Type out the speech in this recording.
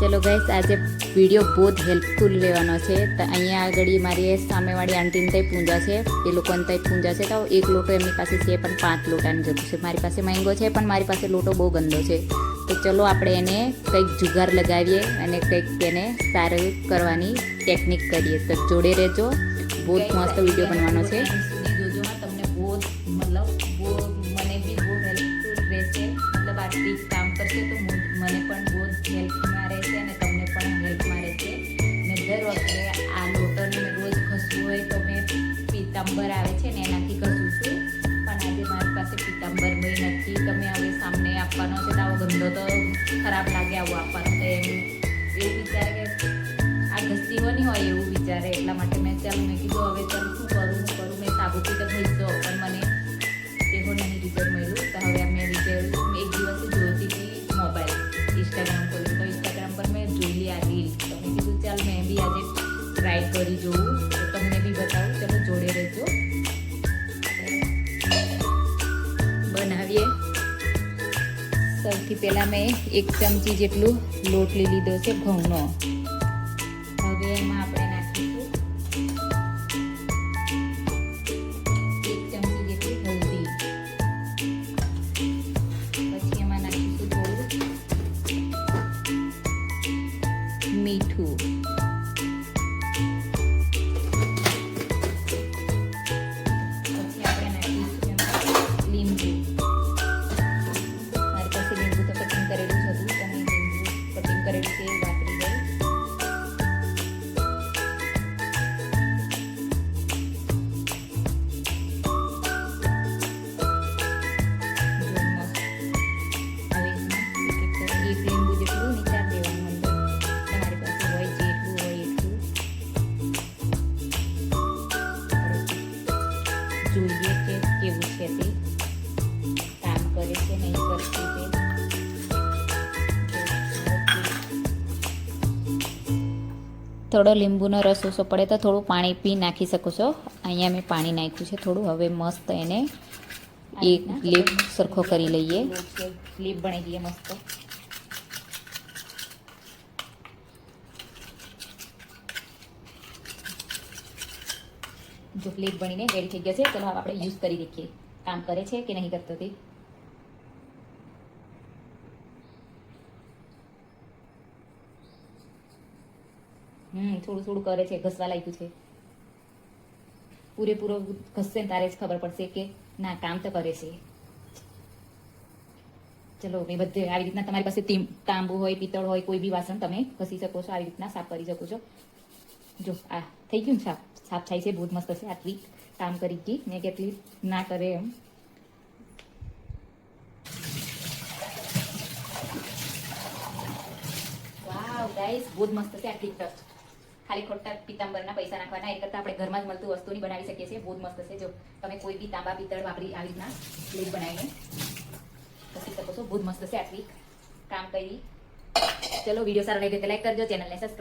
चलो गाइस आज वीडियो बहुत हेल्पफुल રહેવાનો છે તો અહીંયા આગળ મારી સામેવાળી આંટીને તઈ પૂંજા છે એ લોકોને તઈ પૂંજા છે તો એક લોટો એમની પાસે છે પણ 5 લોટાની જરૂર છે મારી પાસે મેંગો છે પણ મારી પાસે લોટો બહુ ગંદો છે તો ચલો આપણે એને કંઈક જુગાર લગાવીએ અને કંઈક તેને સારું કરવાની ટેકનિક કરીએ તો જોડે રહેજો બહુ મસ્ત વિડીયો બનવાનો છે જોજો તમને બહુ મતલબ મને બી બહુ હેલ્પફુલ રહેશે મતલબ આ ટ્રીક કામ કરશે તો મને પણ બહુ હેલ્પમાં રહેશે અને તમને પણ હેલ્પમાં રહેશે ને દર વખતે આ લોટોને મેં રોજ ઘસવું હોય તો મેં પીતાંબર આવે છે ને એનાથી ઘસું છું પણ આજે મારી પાસે પીતાંબર ભાઈ નથી તમે હવે સામને આપવાનો છે તો આવો ગંદો તો ખરાબ લાગે આવું આપવાનો તો એવું વિચારે કે આ ઘસીઓની હોય એવું વિચારે એટલા માટે મેં કીધું હવે ચાલ શું કરું મેં સાબુથી તો ઘસ્યો પણ મને તેવો નહીં રિઝલ્ટ મળ્યું તો હવે મેં રિઝલ્ટ એક દિવસ જોતી હતી મોબાઈલ ઇન્સ્ટાગ્રામ ખોલ્યું તો ઇન્સ્ટાગ્રામ પર મેં જોઈ આ રીલ તો મેં કીધું ચાલ મેં બી આજે ટ્રાય કરી જોઉં તો તમને બી બતાવું ચલો જોડે રહેજો બનાવીએ સૌથી પહેલાં મેં 1 ચમચી જેટલું લોટ લઈ લીધો છે ઘઉંનો હવે એમાં આપણે નાખીશું 1 ચમચી જેટલી હળદી પછી એમાં નાખીશું થોડું મીઠું પછી આપણે નાખીશું એમાં લીંબુ મારી પાસે લીંબુ તો કટિંગ કરેલું જ હતું તો મેં લીંબુ કટિંગ કરેલું છે વાપરી ગઈ લીંબુ જેટલું નીચાર દેવાનું અંદર તમારી પાસે હોય જેટલું હોય એટલું જોઈએ કે કેવું છે તે કામ કરે છે નહીં કરતું તે થોડો લીંબુનો રસ ઓછો પડે તો થોડું પાણી પી નાખી શકો છો અહીંયા મેં પાણી નાખ્યું છે થોડું હવે મસ્ત એને એક લેપ સરખો કરી લઈએ લેપ બની દઈએ મસ્ત જો પ્લેટ બનીને રેડી થઈ ગયા છે ચલો હવે આપણે યુઝ કરી દેખીએ કામ કરે છે કે નહીં કરતો તે થોડું થોડું કરે છે ઘસવા લાગ્યું છે પૂરેપૂરો ઘસશે ને તારે જ ખબર પડશે કે ના કામ તો કરે છે ચલો મેં બધે આવી રીતના તમારી પાસે તાંબુ હોય પિત્તળ હોય કોઈ બી વાસણ તમે ઘસી શકો છો આવી રીતના સાફ કરી શકો છો જો આ થઈ ગયું ને સાફ થાય છે બહુ જ મસ્ત છે આટલી કામ કરી ગઈ ને કેટલી ના કરે એમ વાવ ગાઈસ બહુ જ મસ્ત છે આટલી ટચ ખાલી ખોટા પિત્તાંબરના પૈસા નાખવાના એ કરતાં આપણે ઘરમાં જ મળતું વસ્તુની બનાવી શકીએ છીએ બહુ જ મસ્ત છે જો તમે કોઈ બી તાંબા પિત્તળ વાપરી આવી રીતના પ્લેટ બનાવીને ઘસી શકો છો બહુ જ મસ્ત છે આટલી કામ કરી ચલો વિડીયો સારો લાગે તો લાઈક કરજો ચેનલને સબસ્ક્રાઈબ